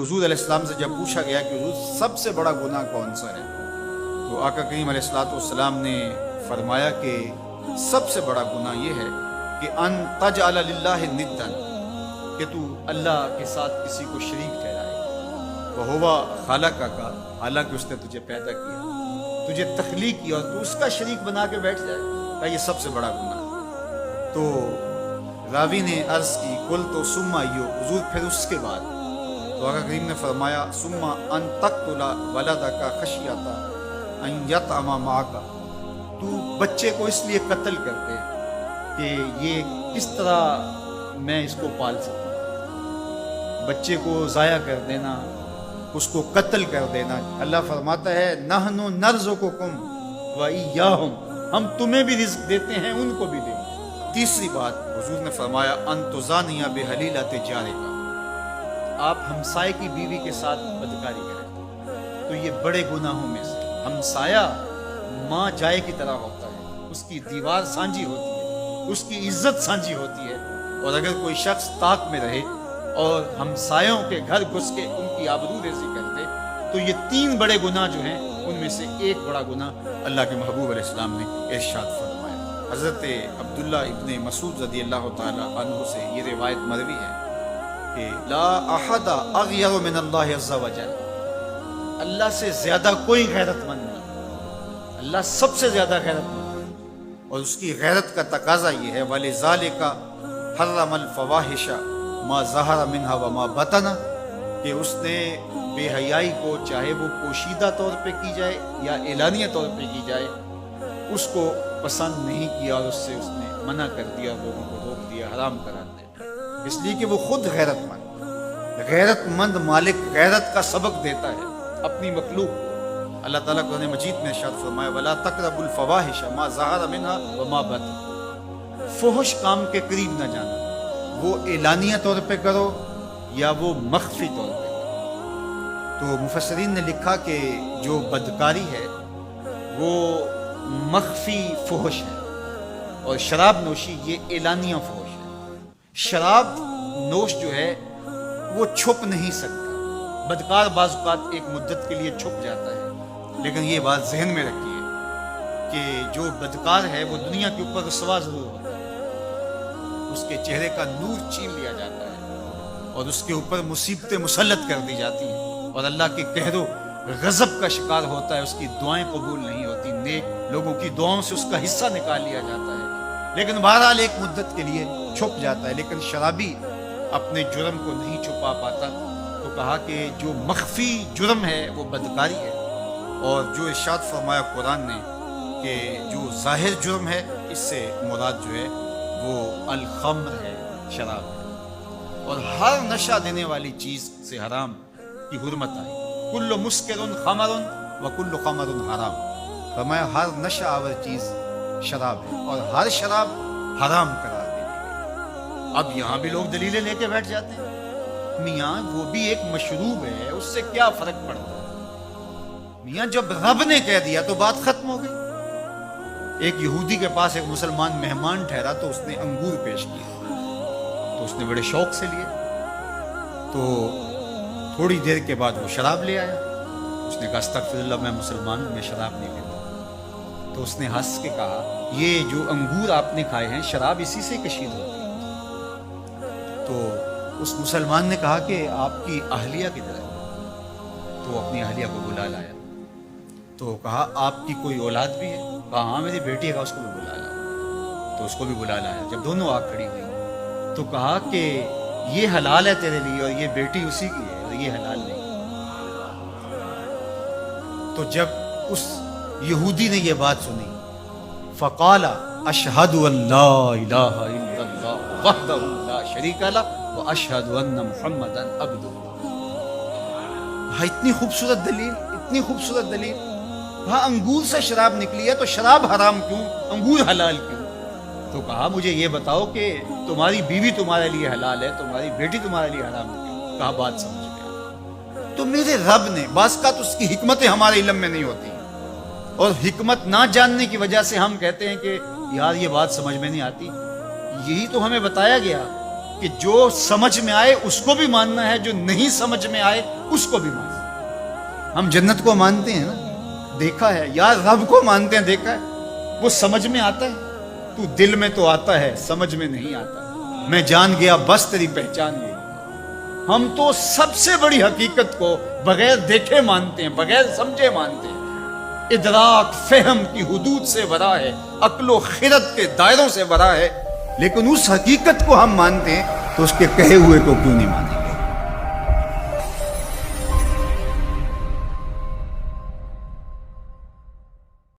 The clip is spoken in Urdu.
حضور علیہ السلام سے جب پوچھا گیا کہ حضور سب سے بڑا گناہ کون سا ہے، تو آقا کریم علیہ السلام نے فرمایا کہ سب سے بڑا گناہ یہ ہے کہ ان تجعل للہ ندا، کہ تو اللہ کے ساتھ کسی کو شریک ٹھہرائے، وہو خلقک، حالانکہ اس نے تجھے پیدا کیا، تجھے تخلیق کیا اور تو اس کا شریک بنا کے بیٹھ جائے، کہ یہ سب سے بڑا گناہ ہے۔ تو راوی نے عرض کی کل تو ثم ایو، حضور پھر اس کے بعد؟ تو آقا کریم نے فرمایا ثم ان تقتل ولدک خشیۃ ان یطعم معک، تو بچے کو اس لیے قتل کرتے کہ یہ کس طرح میں اس کو پال سکوں، بچے کو ضائع کر دینا، اس کو قتل کر دینا۔ اللہ فرماتا ہے نحن نرزقکم وایاہم، ہم تمہیں بھی رزق دیتے ہیں ان کو بھی دیں گے۔ تیسری بات حضور نے فرمایا ان تزانی بحلیلۃ جارک، آپ ہمسائے کی بیوی کے ساتھ بدکاری کریں، تو یہ بڑے گناہوں میں سے۔ ہمسایہ ماں جائے کی طرح ہوتا ہے، اس کی دیوار سانجھی ہوتی ہے، اس کی عزت سانجھی ہوتی ہے، اور اگر کوئی شخص طاق میں رہے اور ہمسایوں کے گھر گھس کے ان کی آبرو ریزی کر دے، تو یہ تین بڑے گناہ جو ہیں ان میں سے ایک بڑا گناہ اللہ کے محبوب علیہ السلام نے ارشاد فرمایا۔ حضرت عبداللہ ابن مسعود رضی اللہ تعالی عنہ سے یہ روایت مروی ہے کہ لا احد اغیر من اللہ عز وجل، اللہ سے زیادہ کوئی غیرت مند نہیں، اللہ سب سے زیادہ غیرت مند ہے، اور اس کی غیرت کا تقاضا یہ ہے وَلِذَالِكَ حَرَّمَ الْفَوَاحِشَ مَا ظَهَرَ مِنْهَا وَمَا بَطَنَ، کہ اس نے بے حیائی کو چاہے وہ پوشیدہ طور پہ کی جائے یا اعلانیہ طور پہ کی جائے اس کو پسند نہیں کیا، اور اس سے اس نے منع کر دیا، لوگوں کو روک دیا، حرام قرار دیا، اس لیے کہ وہ خود غیرت مند مالک غیرت کا سبق دیتا ہے اپنی مخلوق کو۔ اللہ تعالیٰ قرآن مجید میں ارشاد فرمایا وَلَا تَقْرَبُوا الْفَوَاحِشَ مَا ظَهَرَ مِنْهَا وَمَا بَطَنَ، فحش کام کے قریب نہ جانا، وہ اعلانیہ طور پہ کرو یا وہ مخفی طور پہ کرو۔ تو مفسرین نے لکھا کہ جو بدکاری ہے وہ مخفی فحش ہے، اور شراب نوشی یہ اعلانیہ فحش ہے۔ شراب نوش جو ہے وہ چھپ نہیں سکتا، بدکار بعض اوقات ایک مدت کے لیے چھپ جاتا ہے، لیکن یہ بات ذہن میں رکھیے کہ جو بدکار ہے وہ دنیا کے اوپر رسوا ضرور ہوتا ہے، اس کے چہرے کا نور چھین لیا جاتا ہے اور اس کے اوپر مصیبتیں مسلط کر دی جاتی ہیں، اور اللہ کے قہر و غضب کا شکار ہوتا ہے، اس کی دعائیں قبول نہیں ہوتی، نیک لوگوں کی دعاؤں سے اس کا حصہ نکال لیا جاتا ہے، لیکن بہرحال ایک مدت کے لیے چھپ جاتا ہے۔ لیکن شرابی اپنے جرم کو نہیں چھپا پاتا، تو کہا کہ جو مخفی جرم ہے وہ بدکاری ہے، اور جو ارشاد فرمایا قرآن نے کہ جو ظاہر جرم ہے اس سے مراد جو ہے وہ الخمر ہے، شراب ہے، اور ہر نشہ دینے والی چیز سے حرام کی حرمت آئی، کل مسکر خمر وکل خمر حرام، فرمایا ہر نشہ آور چیز شراب ہے اور ہر شراب حرام قرار دی گئی۔ اب یہاں بھی لوگ دلیلیں لے کے بیٹھ جاتے ہیں، میاں وہ بھی ایک مشروب ہے، اس سے کیا فرق پڑتا ہے؟ میاں جب رب نے کہہ دیا تو بات ختم ہو گئی۔ ایک یہودی کے پاس ایک مسلمان مہمان ٹھہرا تو اس نے انگور پیش کیے، تو اس نے بڑے شوق سے لیے، تو تھوڑی دیر کے بعد وہ شراب لے آیا، اس نے کہا استغفر اللہ میں مسلمان ہوں، میں شراب نہیں پیتا۔ تو اس نے ہنس کے کہا یہ جو انگور آپ نے کھائے ہیں شراب اسی سے کشید ہوتی ہے۔ تو اس مسلمان نے کہا کہ آپ کی اہلیہ کدھر ہے؟ تو اپنی اہلیہ کو بلا لایا، تو کہا آپ کی کوئی اولاد بھی ہے؟ کہا ہاں میری بیٹی ہے، اس کو بھی بلا لایا، تو اس کو بھی بلا لایا۔ جب دونوں آ کھڑی ہوئی تو کہا کہ یہ حلال ہے تیرے لیے اور یہ بیٹی اسی کی ہے اور یہ حلال نہیں۔ تو جب اس یہودی نے یہ بات سنی فقال اشہد ان لا الہ الا اللہ وحدہ لا شریک لہ واشہد ان محمدا عبدہ۔ اتنی خوبصورت دلیل، اتنی خوبصورت دلیل۔ ہاں انگور سے شراب نکلی ہے تو شراب حرام کیوں، انگور حلال کیوں؟ تو کہا مجھے یہ بتاؤ کہ تمہاری بیوی تمہارے لیے حلال ہے، تمہاری بیٹی تمہارے لیے حرام کیوں؟ کہا بات سمجھ میں آ۔ تو میرے رب نے بعض کا تو اس کی حکمتیں ہمارے علم میں نہیں ہوتی، اور حکمت نہ جاننے کی وجہ سے ہم کہتے ہیں کہ یار یہ بات سمجھ میں نہیں آتی۔ یہی تو ہمیں بتایا گیا کہ جو سمجھ میں آئے اس کو بھی ماننا ہے، جو نہیں سمجھ میں آئے اس کو بھی ماننا ہے۔ ہم جنت کو مانتے ہیں نا، دیکھا ہے، یا رب کو مانتے ہیں، دیکھا ہے، وہ سمجھ میں آتا ہے، تو دل میں تو آتا ہے، سمجھ میں نہیں آتا۔ میں جان گیا بس تیری پہچان گئی۔ ہم تو سب سے بڑی حقیقت کو بغیر دیکھے مانتے ہیں، بغیر سمجھے مانتے ہیں۔ ادراک فہم کی حدود سے ورا ہے، عقل و خرد کے دائروں سے ورا ہے، لیکن اس حقیقت کو ہم مانتے ہیں تو اس کے کہے ہوئے کو کیوں نہیں مانتے؟